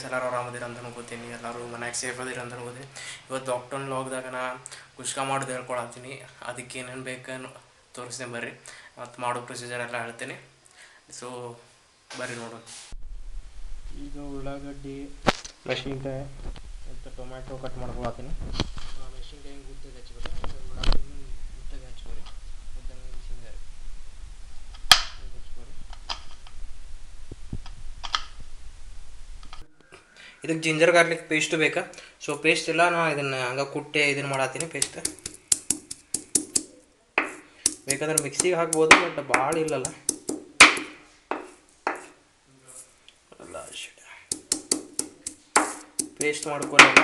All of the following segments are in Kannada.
ಗೈಸ್ ಎಲ್ಲರೂ ಆರಾಮದಿರ ಅಂತ ಅನ್ಕೋತೀನಿ. ಎಲ್ಲರೂ ಮನ್ಯಾಗ ಸೇಫ್ ಅದಿರ ಅಂತ ಅನ್ಕೋತೀನಿ. ಇವತ್ತು ಲಾಕ್ಡೌನ್ ಲಾಗ್ದಾಗ ನಾ ಕುಷ್ಕ ಮಾಡೋದು ಹೇಳ್ಕೊಳತ್ತೀನಿ. ಅದಕ್ಕೆ ಏನೇನು ಬೇಕನ್ನು ತೋರಿಸ್ತೀನಿ ಬರ್ರಿ. ಮತ್ತು ಮಾಡೋ ಪ್ರೊಸೀಜರ್ ಎಲ್ಲ ಹೇಳ್ತೀನಿ. ಸೊ ಬರ್ರಿ ನೋಡೋಣ. ಈಗ ಉಳ್ಳಾಗಡ್ಡಿ, ಮೆಣಸಿನ್ಕಾಯಿ ಮತ್ತು ಟೊಮ್ಯಾಟೊ ಕಟ್ ಮಾಡ್ಕೊಳತ್ತೀನಿ. ಮೆಣಸಿನ್ಕಾಯಿ ಹಿಂಗೆ ಉದ್ದಗೆ ಹಚ್ಬೇಕು, ಉಳ್ಳಾಗಡ್ಡಿ ಉದ್ದಗೆ ಹಚ್ಕೊರಿ. ಉದ್ದಂಗೆ ಮೆಣಸಿನ್ಕಾಯಿ ಹಚ್ಕೊರಿ. ಇದಕ್ಕೆ ಜಿಂಜರ್ ಗಾರ್ಲಿಕ್ ಪೇಸ್ಟ್ ಬೇಕಾ? ಸೊ ಪೇಸ್ಟ್ ಇಲ್ಲ, ನಾನು ಇದನ್ನು ಹಂಗೆ ಕುಟ್ಟೆ ಇದನ್ನು ಮಾಡತ್ತೀನಿ. ಪೇಸ್ಟ್ ಬೇಕಾದ್ರೆ ಮಿಕ್ಸಿಗೆ ಹಾಕ್ಬೋದು, ಬಟ್ ಭಾಳ ಇಲ್ಲಲ್ಲ. ಪೇಸ್ಟ್ ಮಾಡ್ಕೊಳ್ಳೋಣ.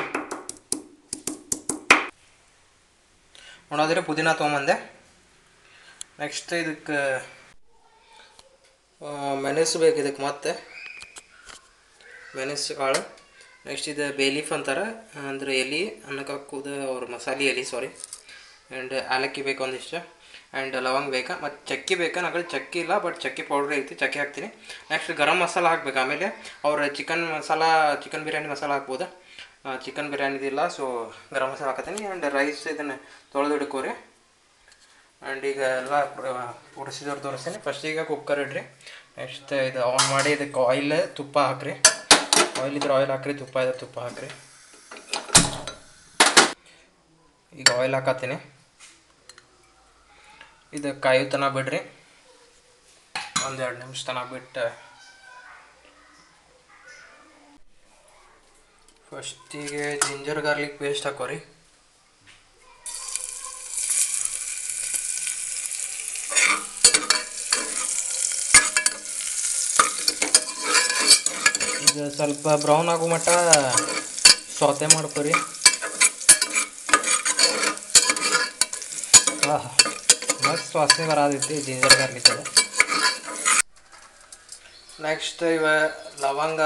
ನೋಡೋದ್ರೆ ಪುದೀನ ತೊಗೊಂಬಂದೆ. ನೆಕ್ಸ್ಟ್ ಇದಕ್ಕೆ ಮೆಣಸು ಬೇಕು. ಇದಕ್ಕೆ ಮತ್ತೆ ಮೆಣಸು ಕಾಳು. ನೆಕ್ಸ್ಟ್ ಇದು ಬೇಲೀಫ್ ಅಂತಾರೆ, ಅಂದರೆ ಎಲೆ ಅನ್ನಕ್ಕೆ ಹಾಕೋದು ಅವ್ರ ಮಸಾಲೆ ಎಲೆ, ಸಾರಿ. ಆ್ಯಂಡ್ ಏಲಕ್ಕಿ ಬೇಕು ಒಂದಿಷ್ಟು, ಆ್ಯಂಡ್ ಲವಂಗ ಬೇಕಾ, ಮತ್ತು ಚಕ್ಕಿ ಬೇಕಾ. ನನ್ನ ಕಡೆ ಚಕ್ಕಿ ಇಲ್ಲ, ಬಟ್ ಚಕ್ಕಿ ಪೌಡ್ರ್ ಐತಿ, ಚಕ್ಕಿ ಹಾಕ್ತೀನಿ. ನೆಕ್ಸ್ಟ್ ಗರಂ ಮಸಾಲ ಹಾಕ್ಬೇಕು. ಆಮೇಲೆ ಅವ್ರ ಚಿಕನ್ ಬಿರಿಯಾನಿ ಮಸಾಲ ಹಾಕ್ಬೋದು. ಚಿಕನ್ ಬಿರಿಯಾನಿದಿಲ್ಲ, ಸೊ ಗರಂ ಮಸಾಲ ಹಾಕತ್ತೀನಿ. ಆ್ಯಂಡ್ ರೈಸ್ ಇದನ್ನು ತೊಳೆದು ಹಿಡ್ಕೋರಿ. ಆ್ಯಂಡ್ ಈಗ ಎಲ್ಲ ಪ್ರೊಸೀಜರ್ ತೋರಿಸ್ತೀನಿ. ಫಸ್ಟಿಗೆ ಕುಕ್ಕರ್ ಇಡ್ರಿ. ನೆಕ್ಸ್ಟ್ ಇದು ಆನ್ ಮಾಡಿ ಇದಕ್ಕೆ ಆಯಿಲ್, ತುಪ್ಪ ಹಾಕ್ರಿ. ಆಯಿಲ್ ಇದ್ರೆ ಆಯಿಲ್ ಹಾಕ್ರಿ, ತುಪ್ಪ ಇದ್ರೆ ತುಪ್ಪ ಹಾಕ್ರಿ. ಈಗ ಆಯಿಲ್ ಹಾಕತ್ತೀನಿ. ಇದು ಕಾಯಿ ತನಕ ಬಿಡ್ರಿ, ಒಂದೆರಡು ನಿಮಿಷ ತನಕ ಬಿಟ್ಟು. ಫಸ್ಟಿಗೆ ಜಿಂಜರ್ ಗಾರ್ಲಿಕ್ ಪೇಸ್ಟ್ ಹಾಕೋರಿ. ಇದು ಸ್ವಲ್ಪ ಬ್ರೌನ್ ಆಗೋ ಮಟ್ಟ ಸೌತೆ ಮಾಡ್ಕೊರಿ. ಮಸ್ತ್ ವಾಸನೆ ಬರೋದೈತಿ ಜಿಂಜರ್ ಗಾರ್ಲಿಕ್ ಅದು. ನೆಕ್ಸ್ಟ್ ಇವ ಲವಂಗ,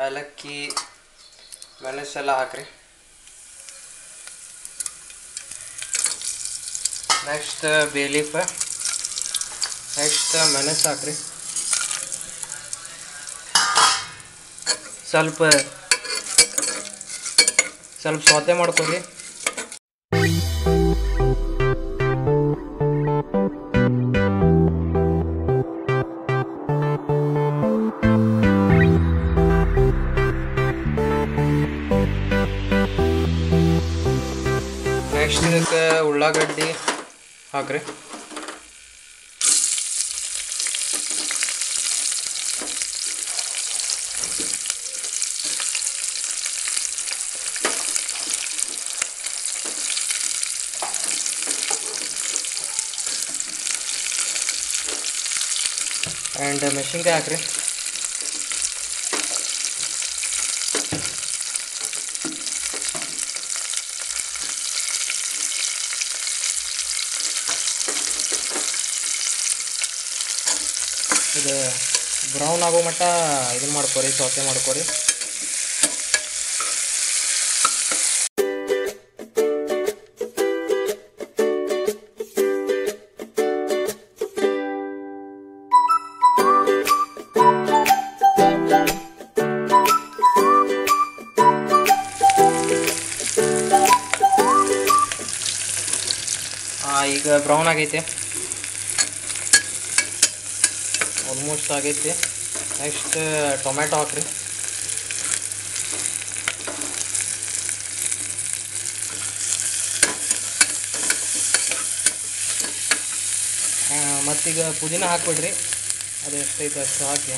ಏಲಕ್ಕಿ, ಮೆಣಸೆಲ್ಲ ಹಾಕ್ರಿ. ನೆಕ್ಸ್ಟ್ ಬೇಲೀಫ್, ನೆಕ್ಸ್ಟ್ ಮೆಣಸು ಹಾಕ್ರಿ. ಸ್ವಲ್ಪ ಸೌತೆ ಮಾಡ್ಕೊರಿ. ನೆಕ್ಸ್ಟ್ ಇದಕ್ಕೆ ಉಳ್ಳಾಗಡ್ಡಿ ಹಾಕ್ರಿ. ಆ್ಯಂಡ್ ಮೆಣಸಿನ್ಕಾಯಿ ಹಾಕ್ರಿ. ಇದು ಬ್ರೌನ್ ಆಗೋ ಮಟ್ಟ ಇದನ್ನು ಮಾಡ್ಕೊರಿ, ಸೌತೆ ಮಾಡ್ಕೊರಿ. ಈಗ ಬ್ರೌನ್ ಆಗೈತೆ, ಆಲ್ಮೋಸ್ಟ್ ಆಗೈತಿ. ನೆಕ್ಸ್ಟ್ ಟೊಮ್ಯಾಟೊ ಹಾಕ್ರಿ. ಮತ್ತೀಗ ಪುದೀನ ಹಾಕ್ಬಿಡ್ರಿ. ಅದು ಎಷ್ಟೈತೆ ಅಷ್ಟು ಹಾಕಿ.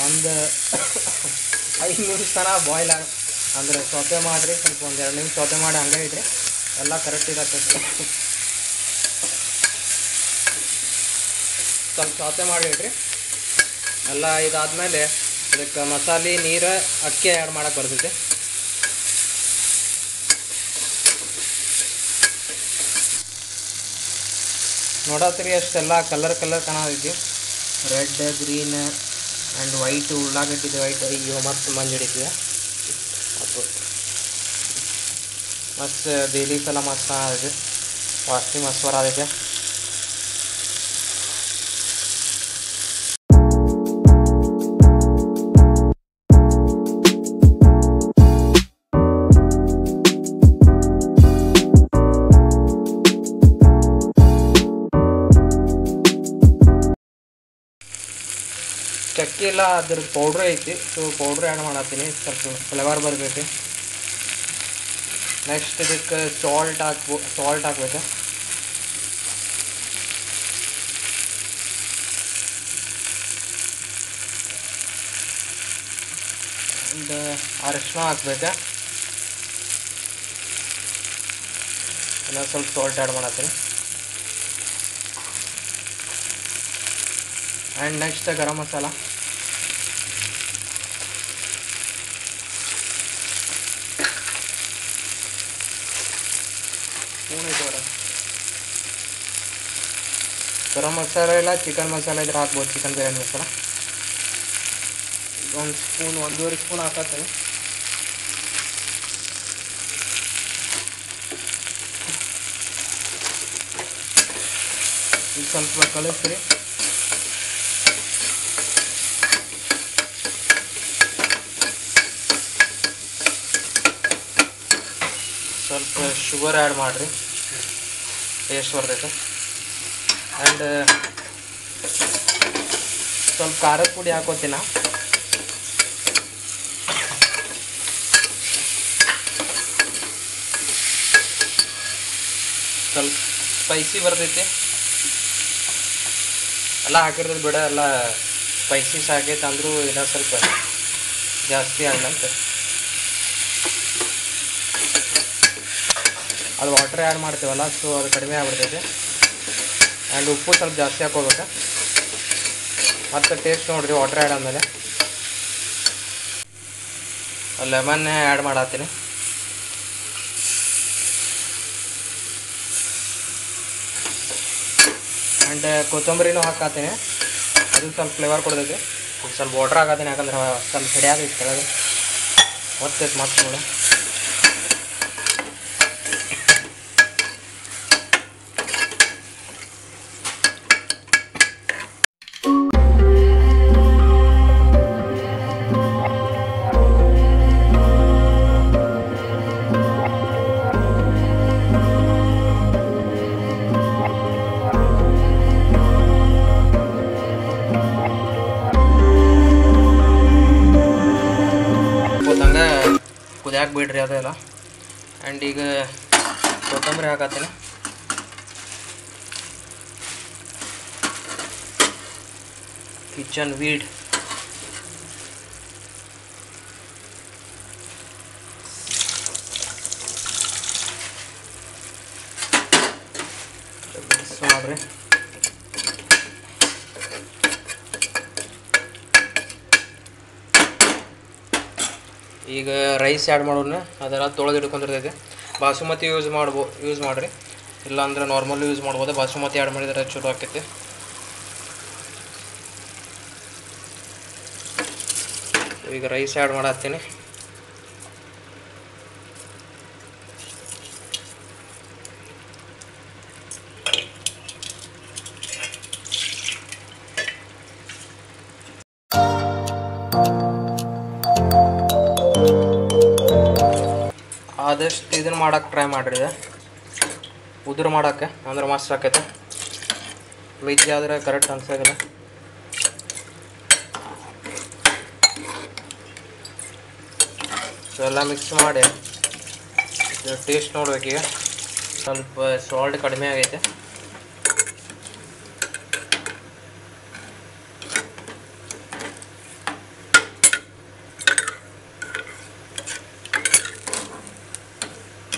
ಒಂದು 5 ನಿಮಿಷ ತನಕ ಬಾಯ್ಲ್ ಅಂದರೆ ಸೌತೆ ಮಾಡಿರಿ. ಸ್ವಲ್ಪ 1-2 ನಿಮಿಷ ಸೌತೆ ಮಾಡಿ ಹಂಗೆ ಇಡ್ರಿ, ಎಲ್ಲ ಕರೆಕ್ಟ್ ಇರತ್ತೈತಿ. ಸ್ವಲ್ಪ ಸೌತೆ ಮಾಡಿ ಇಡ್ರಿ. ಎಲ್ಲ ಇದಾದ್ಮೇಲೆ ಇದಕ್ಕೆ ಮಸಾಲೆ, ನೀರು, ಅಕ್ಕಿ ಆ್ಯಡ್ ಮಾಡಕ್ಕೆ ಬರ್ತೈತೆ. ನೋಡತ್ರಿ ಅಷ್ಟೆಲ್ಲ ಕಲರ್ ಕಾಣತೈತಿ. ರೆಡ್, ಗ್ರೀನ್ ಆ್ಯಂಡ್ ವೈಟು, ಉಳ್ಳಾಗಡ್ಡಿದೆ ವೈಟ್. ಅಯ್ಯೋ ಮತ್ತು ಮಂಜು ಹಿಡಿತಿದೆ. मस्त बेलीफेಲ್ಲ मस्त ಇದೆ ವಾಸನೆ ಮಸ್ತ್ ಬರತೈತೆ. ಚಕ್ಕೆ ಎಲ್ಲ ಅದ್ರ ಪೌಡ್ರ್ ಐತಿ, ಸೊ ಪೌಡ್ರ್ ಆ್ಯಡ್ ಮಾಡತ್ತೀನಿ, ಸ್ವಲ್ಪ ಫ್ಲೇವರ್ ಬರ್ತೈತಿ. ನೆಕ್ಸ್ಟ್ ಇದಕ್ಕೆ ಸಾಲ್ಟ್ ಹಾಕ್ಬೇಕು. ಒಂದು ಅರಿಶಿನ ಹಾಕ್ಬೇಕು. ಇನ್ನೊಂದು ಸ್ವಲ್ಪ ಸಾಲ್ಟ್ ಆ್ಯಡ್ ಮಾಡತ್ತೀನಿ. And next garam masala. ಗರಂ ಮಸಾಲ ಇಲ್ಲ ಚಿಕನ್ ಮಸಾಲ ಇದ್ರೆ ಹಾಕ್ಬೋದು, ಚಿಕನ್ ಬಿರಿಯಾನಿ ಮಸಾಲ. ಒಂದು ಸ್ಪೂನ್ 1.5 ಸ್ಪೂನ್ ಹಾಕತ್ತೀನಿ. ಈಗ ಸ್ವಲ್ಪ ಕಲಿಸ್ರಿ. ಸ್ವಲ್ಪ ಶುಗರ್ ಆ್ಯಡ್ ಮಾಡಿರಿ, ಟೇಸ್ಟ್ ಬರ್ತೈತೆ. ಆ್ಯಂಡ್ ಸ್ವಲ್ಪ ಖಾರದ ಪುಡಿ ಹಾಕೋತೀನ. ಸ್ವಲ್ಪ ಸ್ಪೈಸಿ ಬರ್ತೈತಿ. ಎಲ್ಲ ಹಾಕಿರೋದು ಬಿಡ, ಎಲ್ಲ ಸ್ಪೈಸೀಸ್ ಆಗೈತೆ ಅಂದರೂ ಇನ್ನೂ ಸ್ವಲ್ಪ ಜಾಸ್ತಿ ಆಗಲಂತ. ಅದು ವಾಟರ್ ಆ್ಯಡ್ ಮಾಡ್ತೀವಲ್ಲ, ಸೊ ಅದು ಕಡಿಮೆ ಆಗ್ಬಿಡ್ತೈತೆ. ಆ್ಯಂಡ್ ಉಪ್ಪು ಸ್ವಲ್ಪ ಜಾಸ್ತಿ ಹಾಕೋಬೇಕು. ಮತ್ತು ಟೇಸ್ಟ್ ನೋಡಿರಿ ವಾಟರ್ ಆ್ಯಡ್ ಆದಮೇಲೆ. ಲೆಮನ್ ಆ್ಯಡ್ ಮಾಡತ್ತೀನಿ. ಆ್ಯಂಡ್ ಕೊತ್ತಂಬರಿನೂ ಹಾಕತ್ತೀನಿ, ಅದು ಸ್ವಲ್ಪ ಫ್ಲೇವರ್ ಕೊಡ್ತೈತಿ. ಸ್ವಲ್ಪ ವಾಟರ್ ಹಾಕತ್ತೀನಿ, ಯಾಕಂದ್ರೆ ಸ್ವಲ್ಪ ಹಿಡಿಯಾಗೈತಿ ಕೆಳಗೆ, ಒತ್ತೈತೆ ಮತ್ತೆ ನೋಡಿ. ಕುದಿಯಾಕೆ ಬಿಡ್ರಿ ಅದೆಲ್ಲ. ಆ್ಯಂಡ್ ಈಗ ಕೊತ್ತಂಬರಿ ಹಾಕತ್ತೀನಿ. ಕಿಚನ್ ವೀಡ್, ಮಿಕ್ಸ್ ಮಾಡ್ರಿ. ಈಗ ರೈಸ್ ಆ್ಯಡ್ ಮಾಡೋಣ. ಅದೆಲ್ಲ ತೊಳೆದು ಹಿಡ್ಕೊಂಡಿರ್ತೈತೆ. ಬಾಸುಮತಿ ಯೂಸ್ ಮಾಡಿರಿ, ಇಲ್ಲಾಂದ್ರೆ ನಾರ್ಮಲ್ ಯೂಸ್ ಮಾಡ್ಬೋದು. ಬಾಸುಮತಿ ಆ್ಯಡ್ ಮಾಡಿದರೆ ಚಲೋ ಆಕೈತಿ. ಈಗ ರೈಸ್ ಆ್ಯಡ್ ಮಾಡತ್ತೀನಿ. ಆದಷ್ಟು ಇದನ್ನು ಮಾಡೋಕ್ಕೆ ಟ್ರೈ ಮಾಡಿರಿ, ಉದುರು ಮಾಡೋಕ್ಕೆ, ಅಂದ್ರೆ ಮಸ್ತ್ ಆಕೈತೆ. ವೆಜ್ ಆದರೆ ಕರೆಕ್ಟ್ ಅನ್ಸೋದಿಲ್ಲ. ಸೊ ಎಲ್ಲ ಮಿಕ್ಸ್ ಮಾಡಿ ಟೇಸ್ಟ್ ನೋಡ್ಬೇಕೀಗ. ಸ್ವಲ್ಪ ಸಾಲ್ಟ್ ಕಡಿಮೆ ಆಗೈತೆ.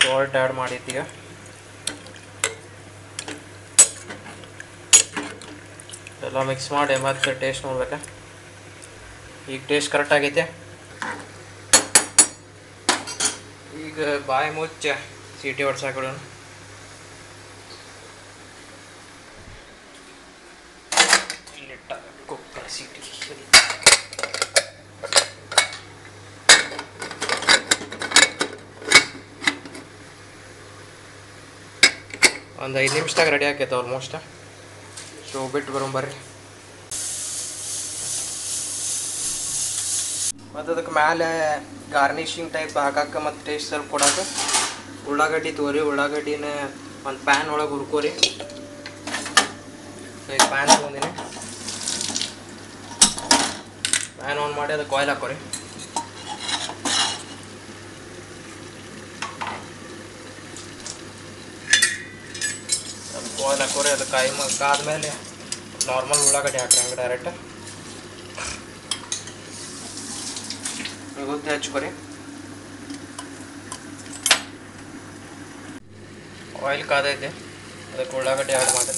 ಸಾಲ್ಟ್ ಆ್ಯಡ್ ಮಾಡಿದ್ದೀಗ. ಎಲ್ಲ ಮಿಕ್ಸ್ ಮಾಡಿ ಮತ್ತೆ ಟೇಸ್ಟ್ ನೋಡ್ಬೇಕಾ. ಈಗ ಟೇಸ್ಟ್ ಕರೆಕ್ಟ್ ಆಗೈತೆ. ಈಗ ಬಾಯಿ ಮುಚ್ಚ ಸೀಟಿ ಹೊಡ್ಸಾಕೊಡೋಣ. ಕುಕ್ಕರ್ ಸೀಟಿ ಒಂದು 5 ನಿಮಿಷದಾಗ ರೆಡಿ ಆಕೈತೆ ಆಲ್ಮೋಸ್ಟ್. ಸೊ ಬಿಟ್ಟು ಬರೋಂಬರ್ರಿ. ಮತ್ತು ಅದಕ್ಕೆ ಮ್ಯಾಲೆ ಗಾರ್ನಿಷಿಂಗ್ ಟೈಪ್ ಹಾಕಕ್ಕೆ ಮತ್ತು ಟೇಸ್ಟ್ ಸ್ವಲ್ಪ ಕೊಡೋಕೆ ಉಳ್ಳಾಗಡ್ಡಿ ತೋರಿ. ಉಳ್ಳಾಗಡ್ಡಿನ ಒಂದು ಪ್ಯಾನ್ ಒಳಗೆ ಹುರ್ಕೋರಿ. ಸೊ ಈಗ ಪ್ಯಾನ್ ತೊಗೊಂಡಿನಿ. ಪ್ಯಾನ್ ಆನ್ ಮಾಡಿ ಅದಕ್ಕೆ ಆಯಿಲ್ ಹಾಕೋರಿ. ಆಯಿಲ್ ಹಾಕೋರಿ. ಅದು ಕಾದ್ಮೇಲೆ ನಾರ್ಮಲ್ ಉಳ್ಳಾಗಡ್ಡಿ ಹಾಕ್ರಿ ಹಂಗೆ ಡೈರೆಕ್ಟ್. ಉದ್ದಿ ಹಚ್ಕೊರಿ. ಆಯಿಲ್ ಕಾದೈತೆ, ಅದಕ್ಕೆ ಉಳ್ಳಾಗಡ್ಡಿ ಆ್ಯಡ್ ಮಾಡಿ.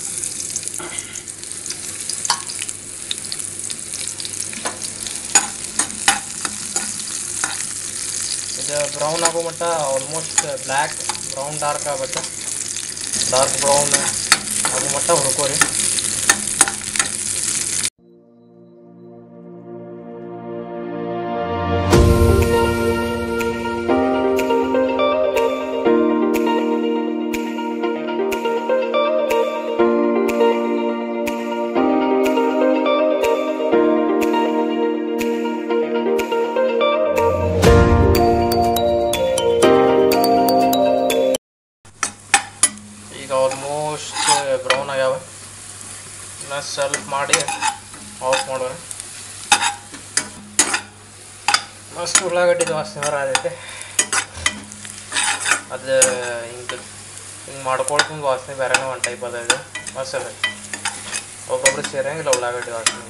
ಇದು ಬ್ರೌನ್ ಆಗೋ ಮಟ್ಟ ಆಲ್ಮೋಸ್ಟ್ ಬ್ಲ್ಯಾಕ್ ಬ್ರೌನ್ ಡಾರ್ಕ್ ಆಗುತ್ತೆ. ಡಾರ್ಕ್ ಬ್ರೌನ್ ಆಗೋ ಮಟ್ಟ ಹುರ್ಕೋರಿ. ಆಲ್ಮೋಸ್ಟ್ ಬ್ರೌನ್ ಆಗ್ಯಾವ. ಇನ್ನು ಸ್ವಲ್ಪ ಮಾಡಿ ಆಫ್ ಮಾಡುವ. ಮಸ್ತ್ ಉಳ್ಳಾಗಡ್ಡಿದು ವಾಸನೆ ಬರತೈತೆ. ಅದು ಹಿಂಗೆ ಮಾಡ್ಕೊಳ್ಕೊಂಡು ವಾಸನೆ ಬೇರೆನೇ ಒಂದು ಟೈಪ್ ಅದ. ಇದು ಮಸಾಲೆ ಒಬ್ಬೊಬ್ರು ಸೇರಂಗಿಲ್ಲ ಉಳ್ಳಾಗಡ್ಡಿ ವಾಸನೆ.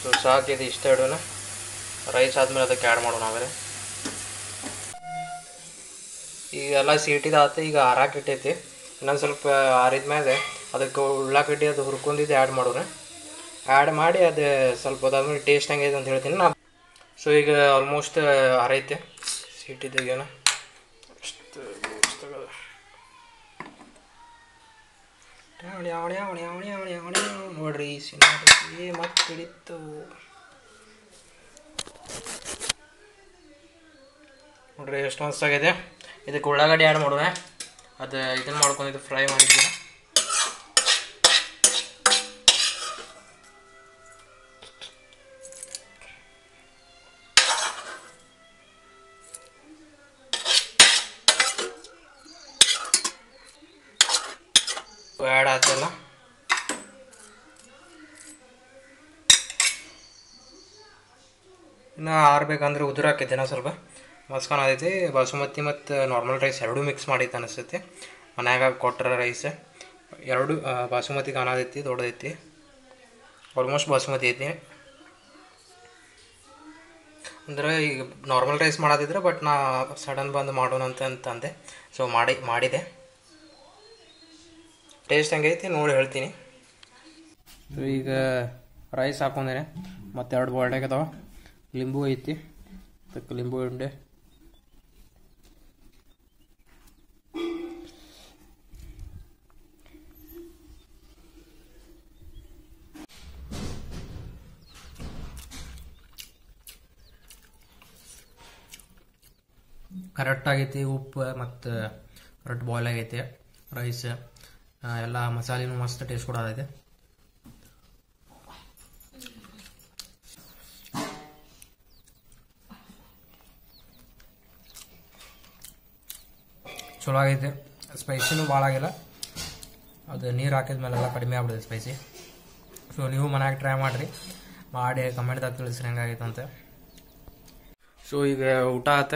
ಸೊ ಸಾಕಿದೆ ಇಷ್ಟ ಇಡೋಣ. ರೈಸ್ ಆದಮೇಲೆ ಅದಕ್ಕೆ ಆ್ಯಡ್ ಮಾಡೋಣ. ಆಮೇಲೆ ಈಗೆಲ್ಲ ಸೀಟಿದು ಆತ. ಈಗ ಆರಾಕಿಟ್ಟೈತಿ. ಇನ್ನೊಂದು ಸ್ವಲ್ಪ ಆರಿದ ಮೇಲೆ ಅದಕ್ಕೆ ಉಳ್ಳಾಗಡ್ಡಿ ಅದು ಹುರ್ಕೊಂಡಿದ್ದು ಆ್ಯಡ್ ಮಾಡೋಣ. ಆ್ಯಡ್ ಮಾಡಿ ಅದು ಸ್ವಲ್ಪ ಅದಾದ್ಮೇಲೆ ಟೇಸ್ಟ್ ಹೆಂಗೈತೆ ಅಂತ ಹೇಳ್ತೀನಿ ನಾ. ಸೊ ಈಗ ಆಲ್ಮೋಸ್ಟ್ ಆರೈತೆ ಸೀಟಿದ್ದಾಗೇನ ಅಷ್ಟು ನೋಡ್ರಿ. ಸಿನಿಮಾ ಮತ್ತೆ ಹಿಡಿತು ನೋಡ್ರಿ, ಎಷ್ಟು ಮಸ್ತಾಗಿದೆ. ಇದಕ್ಕೆ ಉಳ್ಳಾಗಡ್ಡಿ ಆ್ಯಡ್ ಮಾಡೋಣ. ಅದು ಇದನ್ನು ಮಾಡ್ಕೊಂಡಿದ್ದು ಫ್ರೈ ಮಾಡಿದ್ದೀವಿ. ಆ್ಯಡ್ ಆಯ್ತಲ್ಲ. ಇನ್ನು ಆರ್ಬೇಕಂದ್ರೆ ಉದುರು ಹಾಕಿದ್ದೇನೆ ಸ್ವಲ್ಪ. ಮಸ್ಕಾನ್ ಆದೈತಿ. ಬಾಸುಮತಿ ಮತ್ತು ನಾರ್ಮಲ್ ರೈಸ್ ಎರಡೂ ಮಿಕ್ಸ್ ಮಾಡೈತೆ ಅನಿಸ್ತೈತಿ. ಮನ್ಯಾಗ ಕೊಟ್ಟರೆ ರೈಸ್ ಎರಡು ಬಾಸುಮತಿ ಕಾಣತೈತಿ, ದೊಡ್ಡದೈತಿ. ಆಲ್ಮೋಸ್ಟ್ ಬಾಸುಮತಿ ಐತಿ. ಅಂದ್ರೆ ಈಗ ನಾರ್ಮಲ್ ರೈಸ್ ಮಾಡೋದಿದ್ರೆ ಬಟ್ ನಾ ಸಡನ್ ಬಂದು ಮಾಡೋಣ ಅಂತಂದೆ. ಸೊ ಮಾಡಿದೆ. ಟೇಸ್ಟ್ ಹೆಂಗೈತಿ ನೋಡಿ ಹೇಳ್ತೀನಿ. ಸೊ ಈಗ ರೈಸ್ ಹಾಕೊಂಡೇನೆ. ಮತ್ತು 2 ಬಾಲ್ಡ್ ಅದಾವ. ಲಿಂಬು ಐತಿ, ಅದಕ್ಕೆ ಲಿಂಬು ಉಂಡೆ. ಕರೆಕ್ಟ್ ಆಗೈತಿ. ಉಪ್ಪು ಮತ್ತು ಕರೆಕ್ಟ್ ಬಾಯ್ಲ್ ಆಗೈತಿ. ರೈಸ್ ಎಲ್ಲ ಮಸಾಲೆನೂ ಮಸ್ತ್ ಟೇಸ್ಟ್ ಕೊಡೋದೈತೆ. ಚಲೋ ಆಗೈತೆ. ಸ್ಪೈಸಿನೂ ಭಾಳ ಆಗಿಲ್ಲ. ಅದು ನೀರು ಹಾಕಿದ್ಮೇಲೆಲ್ಲ ಕಡಿಮೆ ಆಗ್ಬಿಡುತ್ತೆ ಸ್ಪೈಸಿ. ಸೊ ನೀವು ಮನ್ಯಾಗ ಟ್ರೈ ಮಾಡಿರಿ, ಮಾಡಿ ಕಮೆಂಟ್ದಾಗ ತಿಳಿಸ್ರಿ ಹೆಂಗಾಗೈತೆ ಅಂತ. ಸೊ ಈಗ ಊಟ ಆತ.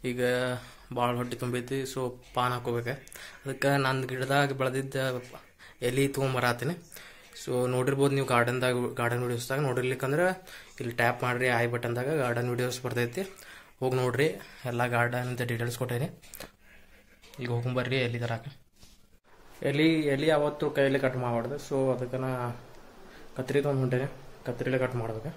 ಈಗ ಭಾಳ ಹೊಟ್ಟೆ ತುಂಬೈತಿ. ಸೊ ಪಾನ್ ಹಾಕೋಬೇಕು. ಅದಕ್ಕೆ ನಾನು ಗಿಡದಾಗ ಬೆಳೆದಿದ್ದ ಎಲೆ ತೊಗೊಂಬರತ್ತೀನಿ. ಸೊ ನೋಡಿರ್ಬೋದು ನೀವು ಗಾರ್ಡನ್ ವೀಡಿಯೋಸ್ದಾಗ. ನೋಡಿರ್ಲಿಕ್ಕಂದ್ರೆ ಇಲ್ಲಿ ಟ್ಯಾಪ್ ಮಾಡಿರಿ ಐ ಬಟನ್ದಾಗ ಗಾರ್ಡನ್ ವೀಡಿಯೋಸ್ ಬರ್ತೈತಿ. ಹೋಗಿ ನೋಡಿರಿ. ಎಲ್ಲ ಗಾರ್ಡನ್ದ ಡೀಟೇಲ್ಸ್ ಕೊಟ್ಟೇನಿ. ಈಗ ಹೋಗ್ಬರ್ರಿ ಎಲೆ ತರಕ. ಎಲೆ ಯಾವತ್ತು ಕೈಯಲ್ಲಿ ಕಟ್ ಮಾಡಬಾರ್ದು. ಸೊ ಅದಕ್ಕೆ ನಾ ಕತ್ರಿ ತೊಗೊಂಡು ಹೊಂಟೇನೆ. ಕತ್ರಿಲೇ ಕಟ್ ಮಾಡ್ಬೇಕು.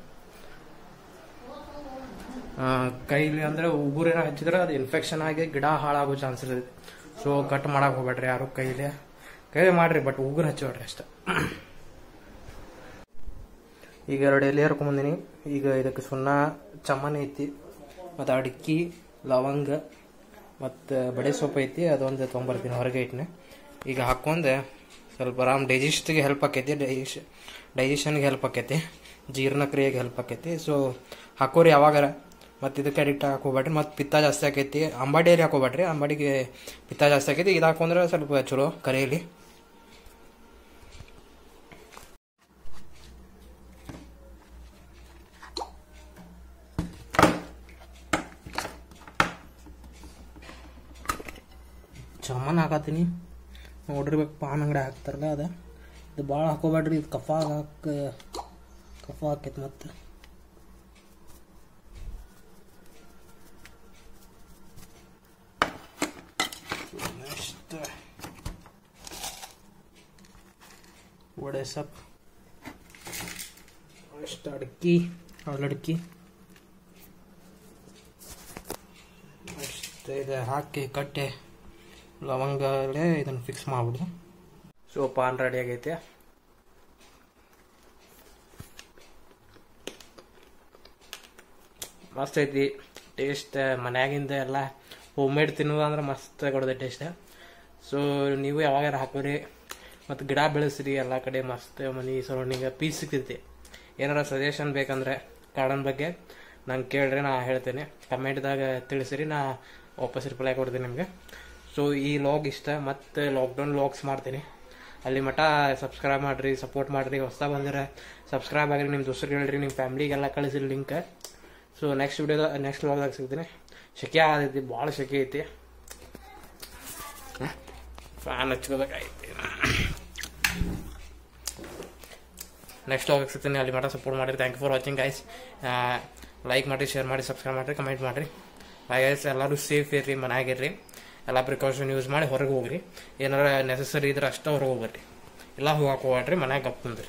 ಕೈಲಿ ಅಂದರೆ ಉಗುರೇನ ಹಚ್ಚಿದ್ರೆ ಅದು ಇನ್ಫೆಕ್ಷನ್ ಆಗಿ ಗಿಡ ಹಾಳಾಗೋ ಚಾನ್ಸಸ್ ಇದೆ. ಸೊ ಕಟ್ ಮಾಡಕ್ಕೆ ಹೋಗ್ಬೇಡ್ರಿ ಯಾರು. ಕೈಲೇ ಮಾಡಿರಿ, ಬಟ್ ಉಗುರು ಹಚ್ಚಬೇಡ್ರಿ ಅಷ್ಟೆ. ಈಗ 2 ಎಲೆ ಹರ್ಕೊಂಬಂದಿನಿ. ಈಗ ಇದಕ್ಕೆ ಸುಣ್ಣ ಚಮ್ಮನ ಐತಿ ಮತ್ತು ಅಡಿಕೆ ಲವಂಗ ಮತ್ತು ಬಡೆ ಸೊಪ್ಪು ಐತಿ, ಅದೊಂದು ತೊಗೊಂಬರ್ತೀನಿ ಹೊರಗೆ ಇಟ್ಟಿನ. ಈಗ ಹಾಕ್ಕೊಂಡೆ ಸ್ವಲ್ಪ ಆರಾಮ್ ಡೈಜೆಸ್ಟಿಗೆ ಹೆಲ್ಪ್ ಆಕೈತಿ, ಡೈಜೆಷನ್ಗೆ ಹೆಲ್ಪ್ ಆಕೈತಿ, ಜೀರ್ಣಕ್ರಿಯೆಗೆ ಹೆಲ್ಪ್ ಆಕೈತಿ. ಸೊ ಹಾಕೋರಿ ಯಾವಾಗಾರ. ಮತ್ತು ಇದಕ್ಕೆ ಅಡಿಕ್ಟ್ ಹಾಕೋಬೇಡ್ರಿ, ಮತ್ತು ಪಿತ್ತ ಜಾಸ್ತಿ ಆಕೈತಿ. ಅಂಬಾಡಿಯಲ್ಲಿ ಹಾಕೋಬೇಡ್ರಿ, ಅಂಬಾಡಿಗೆ ಪಿತ್ತ ಜಾಸ್ತಿ ಆಕೈತಿ. ಇದು ಹಾಕೊಂಡ್ರೆ ಸ್ವಲ್ಪ ಚಲೋ ಕರೆಯಲ್ಲಿ. ಚಮ್ಮನ್ ಹಾಕತ್ತೀನಿ, ನೋಡಿರ್ಬೇಕು ಪಾನ್ ಅಂಗಡಿ ಹಾಕ್ತಾರಲ್ಲ ಅದ. ಇದು ಭಾಳ ಹಾಕೋಬೇಡ್ರಿ, ಇದು ಕಫ ಹಾಕೈತಿ. ಮತ್ತು ನೆಕ್ಸ್ಟ್ ವಡೆ ಸೊಪ್ಪು, ನೆಕ್ಸ್ಟ್ ಅಡಿಕೆ ನೆಕ್ಸ್ಟ್ ಇದು ಹಾಕಿ ಕಟ್ಟೆ ಲವಂಗಲೇ ಇದನ್ನು ಫಿಕ್ಸ್ ಮಾಡ್ಬಿಡು. ಸೊ ಪಾನ್ ರೆಡಿ ಆಗೈತೆ. ಮಸ್ತ್ ಐತಿ ಟೇಸ್ಟ್. ಮನ್ಯಾಗಿಂದ ಎಲ್ಲ ಹೋಮ್ ಮೇಡ್ ತಿನ್ನೋದು ಅಂದ್ರೆ ಮಸ್ತ್ ಕೊಡೋದೆ ಟೇಸ್ಟ್. ಸೊ ನೀವು ಯಾವಾಗಾರ ಹಾಕೋರಿ ಮತ್ತು ಗಿಡ ಬೆಳೆಸ್ರಿ ಎಲ್ಲ ಕಡೆ. ಮಸ್ತ್ ಮನೆ ಸರೌಂಡಿಂಗ್ ಪೀಸ್ ಸಿಗ್ತೈತಿ. ಏನಾರ ಸಜೆಷನ್ ಬೇಕಂದ್ರೆ ಗಾರ್ಡನ್ ಬಗ್ಗೆ ನಂಗೆ ಕೇಳ್ರಿ, ನಾ ಹೇಳ್ತೇನೆ. ಕಮೆಂಟ್ದಾಗ ತಿಳಿಸಿರಿ, ನಾ ವಾಪಸ್ ರಿಪ್ಲೈ ಕೊಡ್ತೀನಿ ನಿಮಗೆ. ಸೊ ಈ ಲಾಗ್ ಇಷ್ಟ, ಮತ್ತು ಲಾಕ್ಡೌನ್ ಲಾಗ್ಸ್ ಮಾಡ್ತೀನಿ. ಅಲ್ಲಿ ಮಠ ಸಬ್ಸ್ಕ್ರೈಬ್ ಮಾಡಿರಿ, ಸಪೋರ್ಟ್ ಮಾಡಿರಿ. ಹೊಸ ಬಂದರೆ ಸಬ್ಸ್ಕ್ರೈಬ್ ಆಗಿರಿ, ನಿಮ್ಮ ದೋಸ್ತರಿಗೆ ಹೇಳ್ರಿ, ನಿಮ್ಮ ಫ್ಯಾಮ್ಲಿಗೆಲ್ಲ ಕಳಿಸಿರಿ ಲಿಂಕ್. ಸೊ ನೆಕ್ಸ್ಟ್ ಲಾಗ್ದಾಗ ಸಿಗ್ತೀನಿ. ಶೆಕೆ ಆಗೈತಿ, ಭಾಳ ಶೆಕೆ ಐತಿ, ಫ್ಯಾನ್ ಹಚ್ಕೋಬೇಕಾಗೈತಿ. ನೆಕ್ಸ್ಟ್ ಲಾಗ್ ಸಿಗ್ತೀನಿ, ಅಲ್ಲಿ ಮಠ ಸಪೋರ್ಟ್ ಮಾಡಿರಿ. Thank you for watching guys. Like ಮಾಡಿರಿ, ಶೇರ್ ಮಾಡಿ, ಸಬ್ಸ್ಕ್ರೈಬ್ ಮಾಡಿರಿ, ಕಮೆಂಟ್ ಮಾಡಿರಿ. Bye guys. ಎಲ್ಲರೂ ಸೇಫ್ ಇರ್ರಿ, ಮನೆಯಾಗಿರ್ರಿ, ಎಲ್ಲ ಪ್ರಿಕಾಷನ್ ಯೂಸ್ ಮಾಡಿ ಹೊರಗೆ ಹೋಗ್ರಿ. ಏನಾರ ನೆಸಸರಿ ಇದ್ರೆ ಅಷ್ಟೇ ಹೊರಗೆ ಹೋಗ್ಬರ್ರಿ, ಎಲ್ಲ ಹೋಗಕ್ಕೆ ಹೋಗ್ಬೇಡ್ರಿ, ಮನ್ಯಾಗ ಗಪ್ ಕುಂದ್ರಿ.